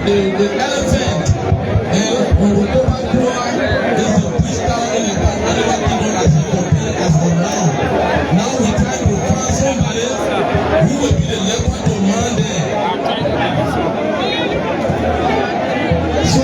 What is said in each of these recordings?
the elephant. And we will go back to is the push down in the Bahn Nimba County as we compare as for now. Now we try to find somebody who will be the leopard to man there. So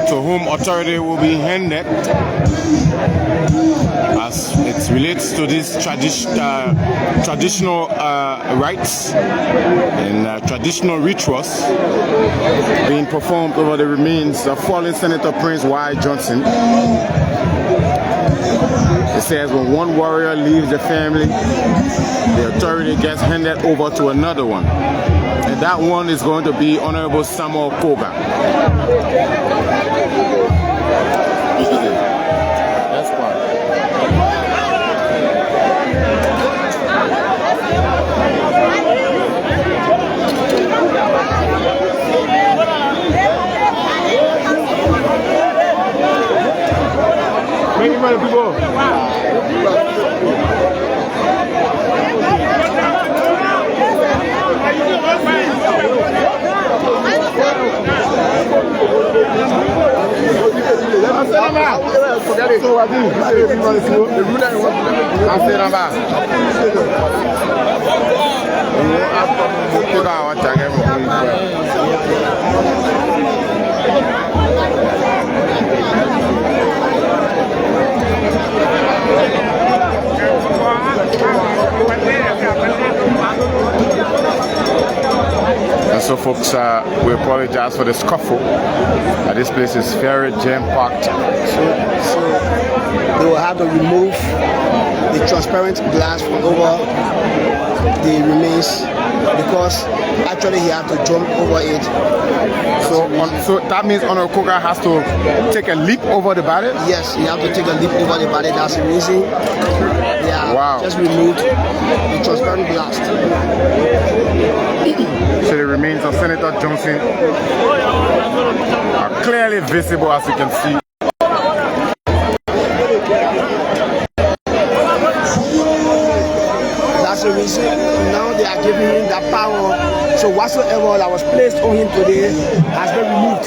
to whom authority will be handed as it relates to these traditional rites and traditional rituals being performed over the remains of fallen Senator Prince Y. Johnson. It says when one warrior leaves the family, the authority gets handed over to another one. And that one is going to be Honorable Samuel Koga. That's fine. Many people. Forget it. So I do. And so folks, we apologize for the scuffle. This place is very jam-packed. So we will have to remove the transparent glass from over the remains because actually he had to jump over it. So that means Honorable Koga has to take a leap over the body? Yes, he has to take a leap over the body. That's the reason. Yeah, just removed the transparent glass. So the remains of Senator Johnson are clearly visible, as you can see. That's the reason. Now they are giving him that power. So whatsoever that was placed on him today has been removed.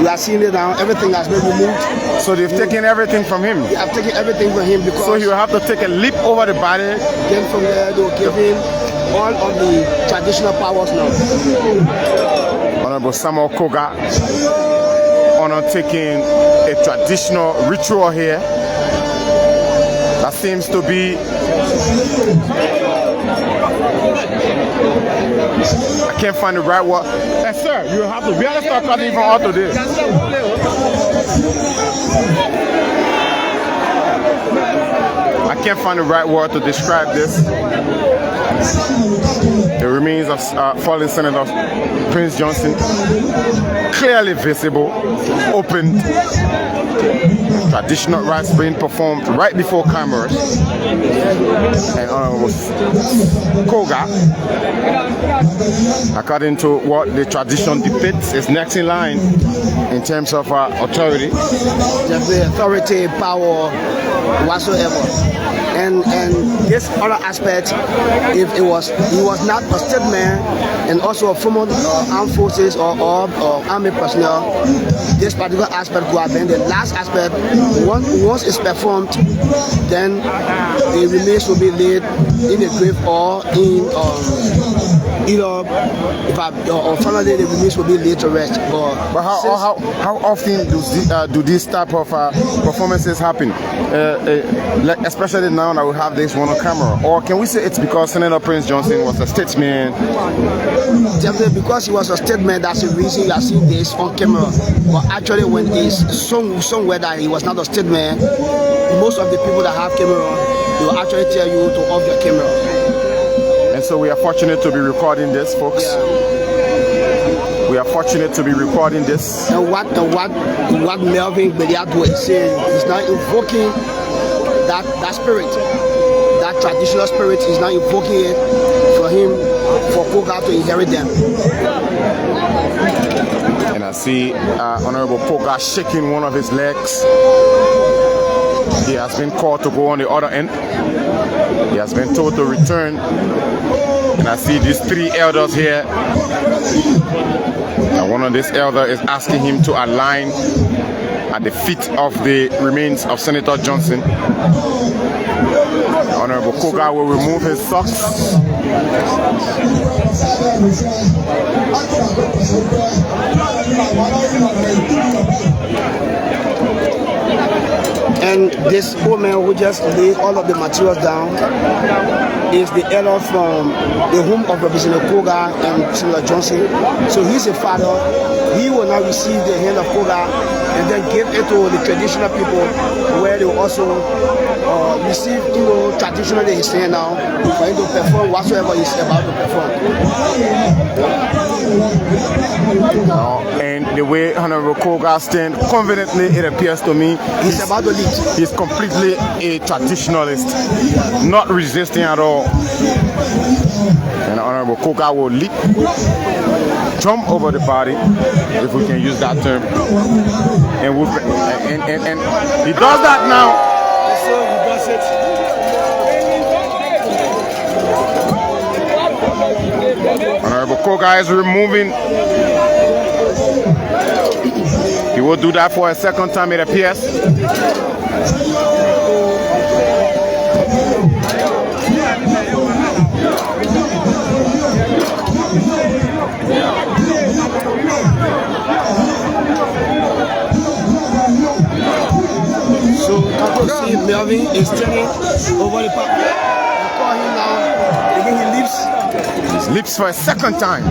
You are seeing it now. Everything has been removed. So they've taken everything from him? They have taken everything from him because... So he will have to take a leap over the body? Then from there they will give him all of the traditional powers now. Honorable Samuel Koga undertaking a traditional ritual here that seems to be... I can't find the right word. Yes, sir, you have to. We have to start cutting from out of this. I can't find the right word to describe this. The remains of fallen Senator Prince Johnson, clearly visible, opened. traditional rites being performed right before cameras. And Honorable Koga, according to what the tradition depicts, is next in line in terms of authority. The authority, power, whatsoever. And this other aspect, if he was not a state man and also a former armed forces or army personnel, this particular aspect could have been the last aspect. Once it's performed, then the remains will be laid in the grave or in finally the remains will be laid to rest. But how often do these type of performances happen? Like especially now that we have this one on camera, or can we say it's because Senator Prince Johnson was a statesman? Definitely, because he was a statesman, that's the reason you are seeing this on camera. But actually, when it's somewhere that he was not a statesman, most of the people that have camera, they will actually tell you to off your camera. And so we are fortunate to be recording this, folks. Yeah. We are fortunate to be recording this. And what Melvin Beliado is saying, he's now invoking that spirit, that traditional spirit. He's now invoking it for him, for Koga to inherit them. And I see Honorable Koga shaking one of his legs. He has been called to go on the other end. He has been told to return. And I see these three elders here. And one of these elders is asking him to align at the feet of the remains of Senator Johnson. Honorable Koga will remove his socks. And this old man who just laid all of the materials down is the elder from the home of Representative Koga and Senator Johnson. So he's a father. He will now receive the hand of Koga and then give it to the traditional people, where they will also receive, traditionally he's saying now, for him to perform whatsoever he's about to perform. And the way Honorable Koga stands confidently, it appears to me he's about to lead. He's completely a traditionalist, not resisting at all. And Honorable Koga will leap, jump over the body, if we can use that term, and he does that now. So he does it. Honorable Koga is removing. He will do that for a second time, it appears. So you can see Melvin is turning over the park. You call him now, again he leaps. He leaps for a second time.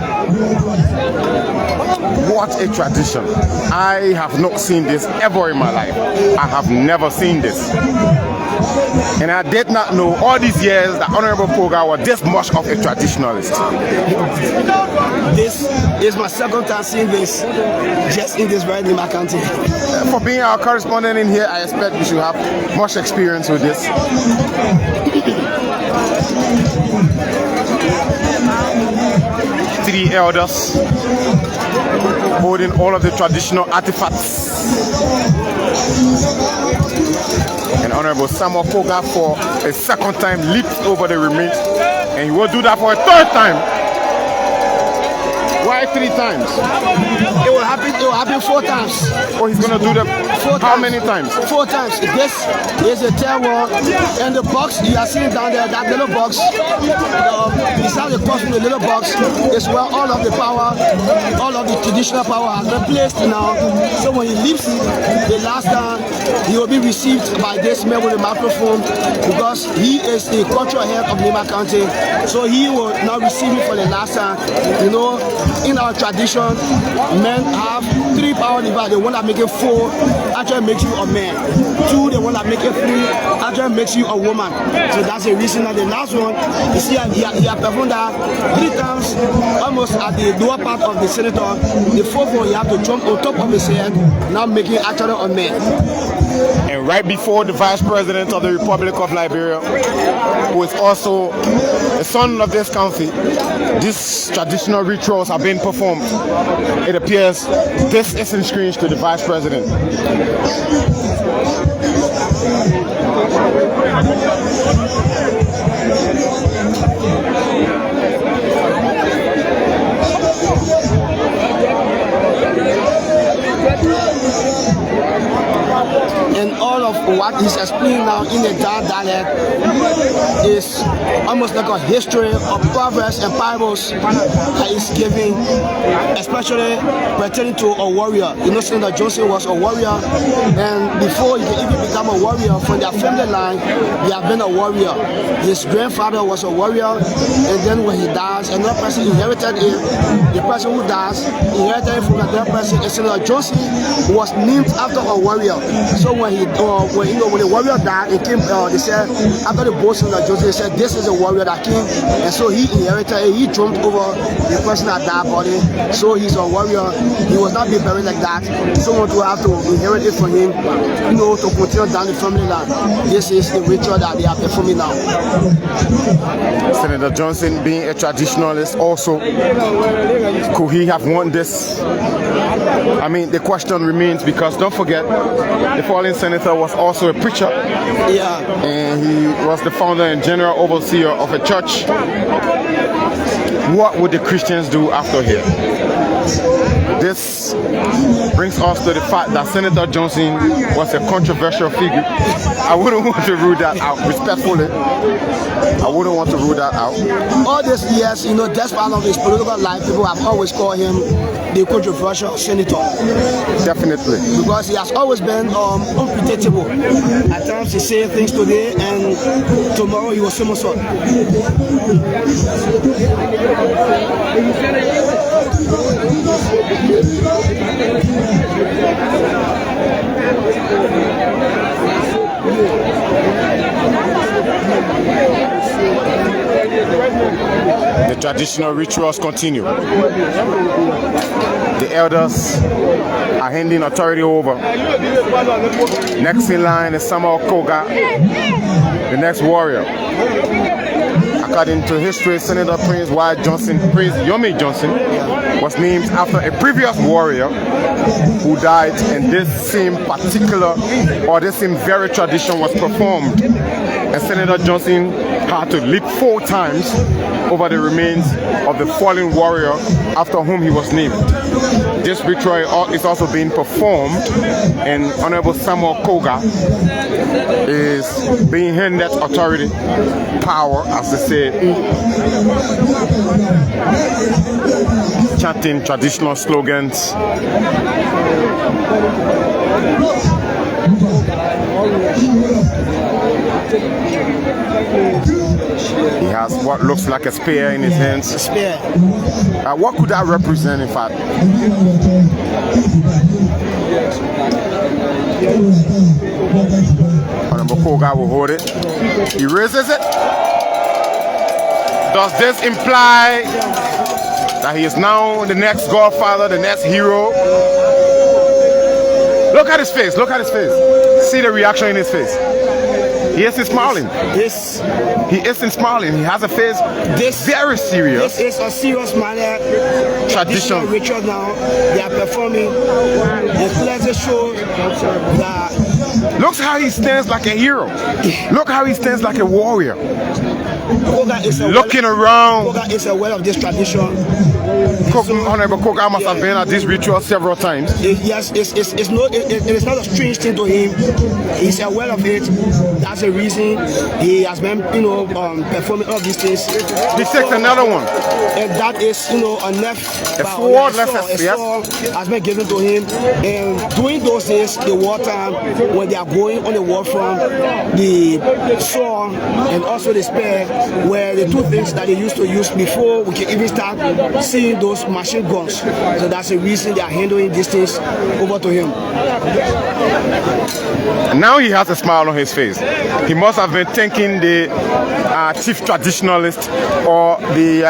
What a tradition. I have not seen this ever in my life. I have never seen this. And I did not know all these years that Honorable Koga was this much of a traditionalist. This is my second time seeing this just in this Bahn Nimba County. For being our correspondent in here, I expect you should have much experience with this. Three elders holding all of the traditional artifacts. And Honorable Samuel Koga for a second time leaps over the remains, and he will do that for a third time. Why 3 times? It will happen 4 times. Oh, he's gonna do that 4 how times. many times? 4 times. This is a tail wall, and the box you are seeing down there, that little box, beside the cross from the little box is where all of the power, all of the traditional power has been placed now. So when he leaves the last time, he will be received by this man with a microphone, because he is the cultural head of Nimba County. So he will now receive it for the last time. In our tradition, men have 3 power divided. The one that make it 4 actually makes you a man. 2, the one that make it free actually makes you a woman. So that's the reason that the last one, you see, he performed that 3 times, almost at the lower part of the senator. The 4th one, you have to jump on top of his head, now making actually a man. And right before the Vice President of the Republic of Liberia, who is also a son of this county, these traditional rituals are being performed. It appears this isn't strange to the Vice President. And all of what he's explaining now in the dialect is almost like a history of proverbs and parables that he's giving, especially pertaining to a warrior. You know, Senator Johnson was a warrior, and before he could even become a warrior from their family line, he had been a warrior. His grandfather was a warrior, and then when he dies, another person inherited it. The person who dies inherited it from another person. And Senator Johnson was named after a warrior. So when the warrior died, it came. They said after the boss of Joseph, they said this is a warrior that came, and so he inherited it. He jumped over the person that died body. So he's a warrior. He was not being buried like that. Someone to have to inherit it from him, to continue down the family line. This is the ritual that they are performing now. Senator Johnson, being a traditionalist, also could he have won this? I mean, the question remains, because don't forget, the fallen senator was also a preacher. Yeah. And he was the founder and general overseer of a church. What would the Christians do after here? This brings us to the fact that Senator Johnson was a controversial figure. I wouldn't want to rule that out, respectfully. I wouldn't want to rule that out. All these years, despite of his political life, people have always called him the controversial senator. Definitely. Because he has always been unpredictable. At times he says things today, and tomorrow he will somersault. The traditional rituals continue. The elders are handing authority over. Next in line is Samuel Koga, the next warrior. According to history, Senator Prince Yomi Johnson was named after a previous warrior who died, and this same very tradition was performed. And Senator Johnson had to leap 4 times over the remains of the fallen warrior after whom he was named. This ritual is also being performed, and Honorable Samuel Koga is being handed authority, power, as they say, chanting traditional slogans. He has what looks like a spear in his hands. A spear. What could that represent, in fact? Honorable Koga will hold it. He raises it. Does this imply that he is now the next godfather, the next hero? Look at his face. Look at his face. See the reaction in his face. He isn't smiling. This, he isn't smiling. He has a face very serious. This is a serious manner. Tradition ritual now. They are performing. The clearly show that. Look how he stands like a hero. Look how he stands like a warrior. Looking around. Koga is aware of this tradition. Honorable Koga must have been at this ritual several times. Yes, it's not a strange thing to him. He's aware of it. That's the reason he has been, performing all these things. He takes another one. And that is, a knife. A sword, has been given to him. And during those days, the war time, when they are going on the war front, the sword and also the spear were the 2 things that they used to use before we can even start using those machine guns. So that's the reason they are handing these things over to him. And now he has a smile on his face. He must have been thanking the chief traditionalist or the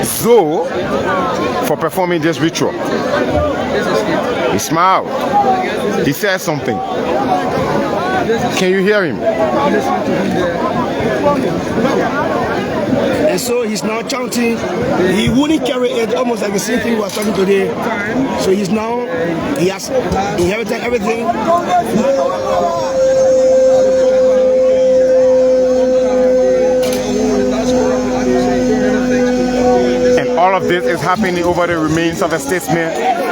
Zoo for performing this ritual. He smiled. He said something. Can you hear him? And so he's now chanting. He wouldn't carry it almost like the same thing he was talking today. So he has inherited everything. And all of this is happening over the remains of a statesman.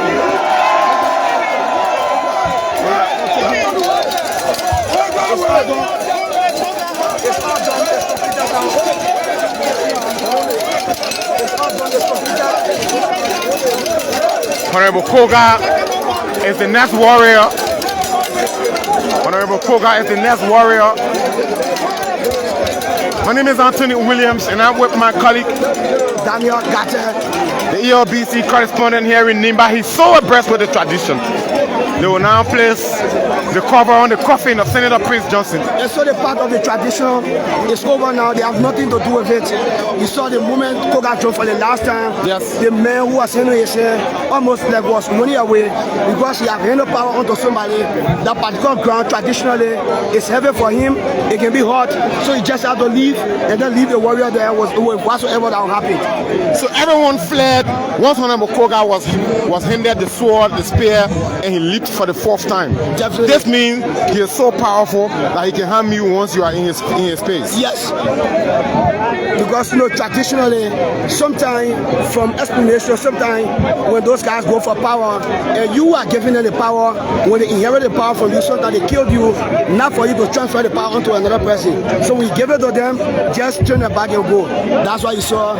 Honorable Koga is the next warrior. Honorable Koga is the next warrior. My name is Anthony Williams and I'm with my colleague Daniel Gatter, the ELBC correspondent here in Nimba. He's so abreast with the tradition. They will now place the cover on the coffin of Senator Prince Johnson. And so the part of the tradition is over now. They have nothing to do with it. You saw the moment Koga drove for the last time. Yes. The man who was handling his hair almost like was running away because he had handed power onto somebody. That particular ground traditionally is heavy for him. It can be hot. So he just had to leave and then leave the warrior there whatsoever that happened. So everyone fled once Honorable Koga was handed the sword, the spear, and he leaped for the 4th time. Definitely. This means he is so powerful that he can harm you once you are in his space. Yes. Because traditionally, sometimes from explanation, sometimes when those guys go for power and you are giving them the power, when they inherit the power from you, sometimes they killed you, not for you to transfer the power onto another person. So we give it to them, just turn it back and go. That's why you saw,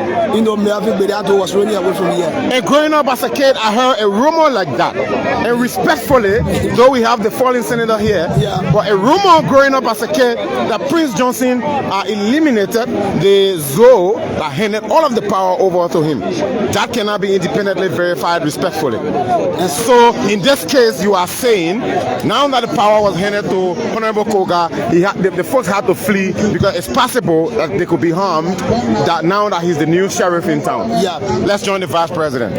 Melvin Bedato was running away from here. And growing up as a kid, I heard a rumor like that. And respectfully, though we have the fallen senator here, but a rumor growing up as a kid that Prince Johnson eliminated the Zoo that handed all of the power over to him. That cannot be independently verified respectfully. And so in this case, you are saying, now that the power was handed to Honorable Koga, the folks had to flee because it's possible that they could be harmed that now that he's the new sheriff in town. Yeah. Let's join the vice president.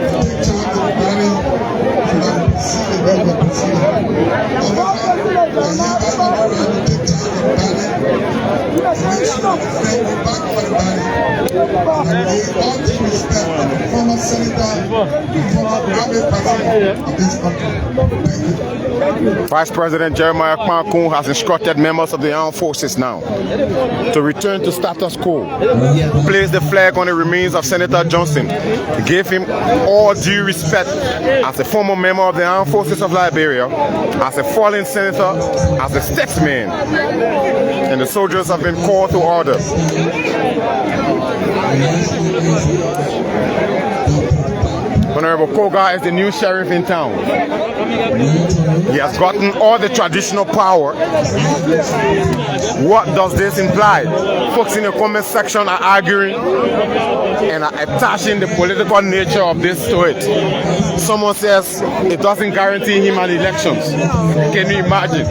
Vice President Jeremiah Kwankun has instructed members of the armed forces now to return to status quo, place the flag on the remains of Senator Johnson, give him all due respect as a former member of the armed forces of Liberia, as a fallen senator, as a statesman, and the soldiers have been called to order. Honorable Koga is the new sheriff in town. He has gotten all the traditional power. What does this imply? Folks in the comment section are arguing and are attaching the political nature of this to it. Someone says it doesn't guarantee him an elections. Can you imagine?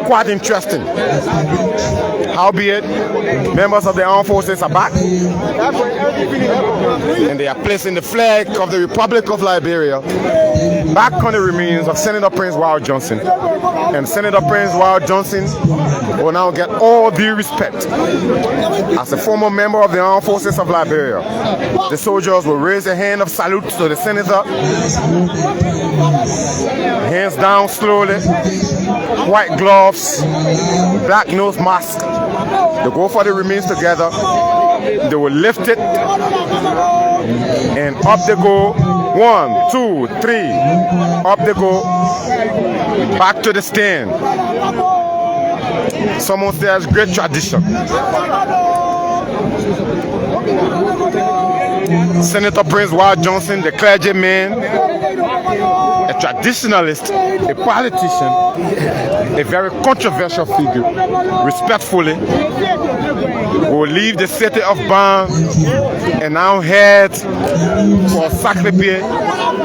Quite interesting. Howbeit, members of the armed forces are back and they are placing the flag of the Republic of Liberia back on the remains of Senator Prince Wild Johnson. And Senator Prince Wild Johnson will now get all due respect as a former member of the armed forces of Liberia. The soldiers will raise a hand of salute to the senator. Hands down slowly, white gloves, black nose mask. They go for the remains together. They will lift it and up they go. 1, 2, 3. Up they go. Back to the stand. Someone says great tradition. Senator Prince Wild Johnson, the clergyman, a traditionalist, a politician, a very controversial figure. Respectfully, will leave the city of Bahn and now head for Sacré-Pied,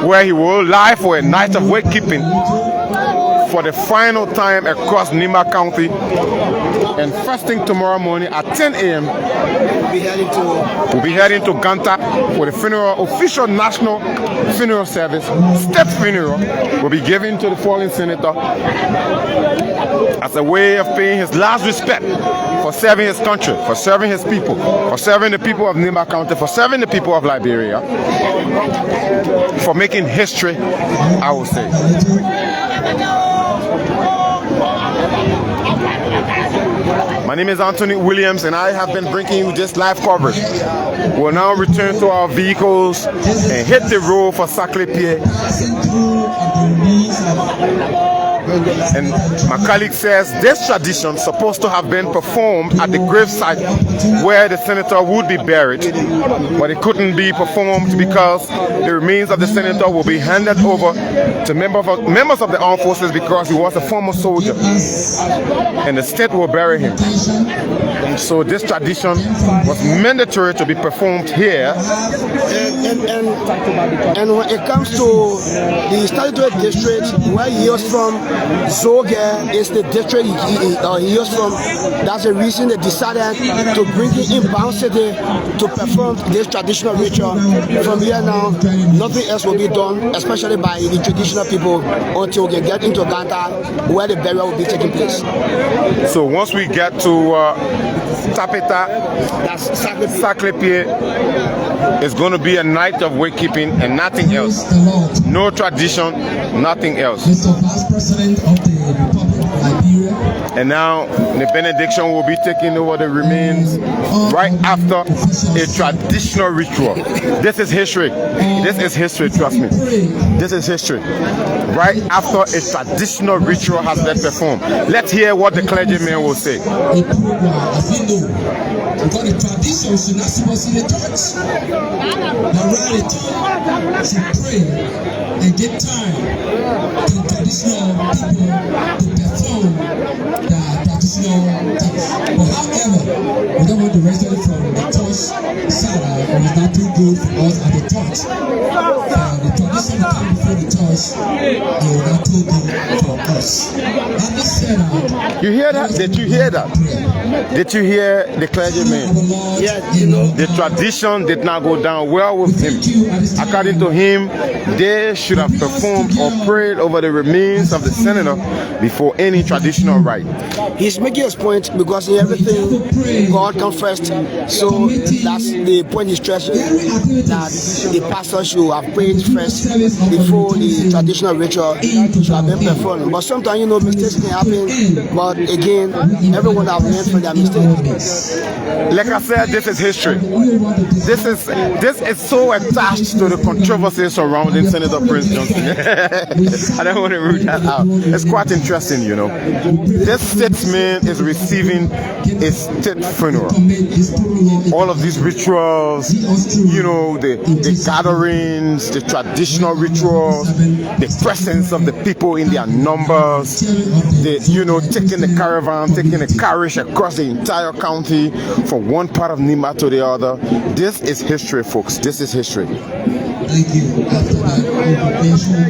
where he will lie for a night of wakekeeping for the final time across Nimba County. And first thing tomorrow morning at 10 a.m. we'll be heading to Ganta for the funeral, official national funeral service, state funeral will be given to the fallen senator as a way of paying his last respect for serving his country, for serving his people, for serving the people of Nimba County, for serving the people of Liberia, for making history, I will say. My name is Anthony Williams and I have been bringing you this live coverage. We'll now return to our vehicles and hit the road for Sacré-Pied. And my colleague says this tradition is supposed to have been performed at the gravesite where the senator would be buried, but it couldn't be performed because the remains of the senator will be handed over to members of the armed forces because he was a former soldier, and the state will bury him. And so this tradition was mandatory to be performed here. And when it comes to the statutory district where he was from, Zoge is the district he was from. That's the reason they decided to bring him in Bahn City to perform this traditional ritual. From here now, nothing else will be done, especially by the traditional people, until they get into Ganta, where the burial will be taking place. So once we get to Tapeta, that's Sacré-Pied, it's going to be a night of wakekeeping and nothing else. No tradition, nothing else. Mr. Vice President of the Republic of Liberia. And now the benediction will be taking over the remains right after a traditional ritual. This is history. This is history, trust me. This is history. Right after a traditional ritual has been performed. Let's hear what the clergyman will say. A program, as you know, because the tradition should not supposed to be touched. The reality should pray and get time to traditional people to perform the traditional things. But however, we don't want the rest of it from the touch side. It was not too good for us at the touch. The tradition that came before the touch, it was not too good for us. Having said that, you hear that? Did you hear that? Did you hear the clergyman? yeah, you know, The tradition did not go down well with him. According to him, they should have performed or prayed over the remains of the senator before any traditional rite. He's making his point because in everything God comes first. So that's the point he's stressing, that the pastor should have prayed first before the traditional ritual should have been performed. But sometimes, you know, mistakes can happen. But again, everyone have learned from their mistakes. Like I said, this is history. This is so attached to the controversies surrounding Senator Prince Johnson. I don't want to root that out. It's quite interesting, you know. This statesman is receiving a state funeral. All of these rituals, you know, the gatherings, the traditional rituals, the presence of the people in their numbers, you know, taking the caravan, taking the carriage across the entire county from one part of Nimba to the other. This is history, folks. This is history. thank you. After that invocation,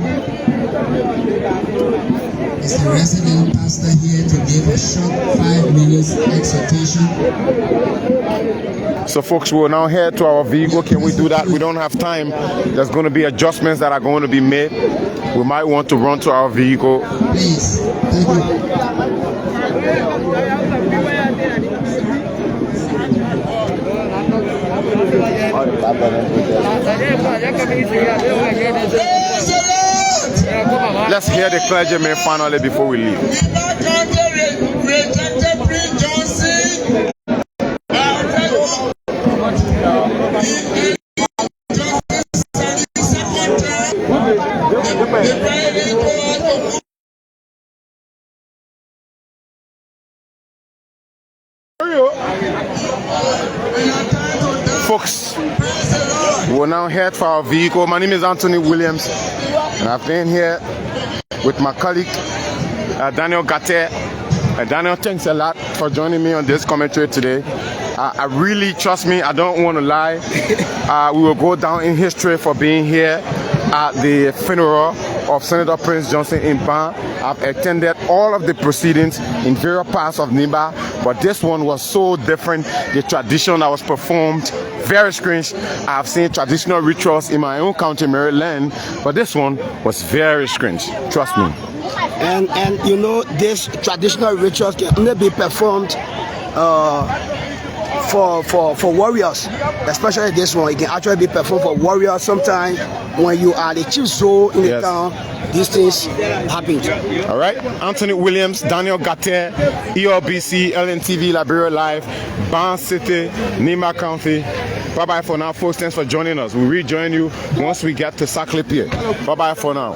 is the resident pastor here to give a short 5 minutes exhortation. So folks, we'll now head to our vehicle. Can we do that? We don't have time. There's going to be adjustments that are going to be made. We might want to run to our vehicle. Please, thank you. Let's hear the clergyman finally before we leave. Folks, we'll now head for our vehicle. My name is Anthony Williams. And I've been here with my colleague, Daniel Gatte. Daniel, thanks a lot for joining me on this commentary today. I really, trust me, I don't want to lie. We will go down in history for being here at the funeral of Senator Prince Johnson in Bahn. I've attended all of the proceedings in various parts of Nimba, but this one was so different. The tradition that was performed, very strange. I've seen traditional rituals in my own county, Maryland, but this one was very strange. Trust me. And you know, these traditional rituals can only be performed for warriors, especially this one. It can actually be performed for warriors. Sometimes when you are the chief soul in the town, these things happen. All right, Anthony Williams, Daniel Gatte, ERBC, LNTV, Liberia Live, Bahn City, Nimba County. Bye-bye for now, folks. Thanks for joining us. We'll rejoin you once we get to Saclay Pier. Bye-bye for now.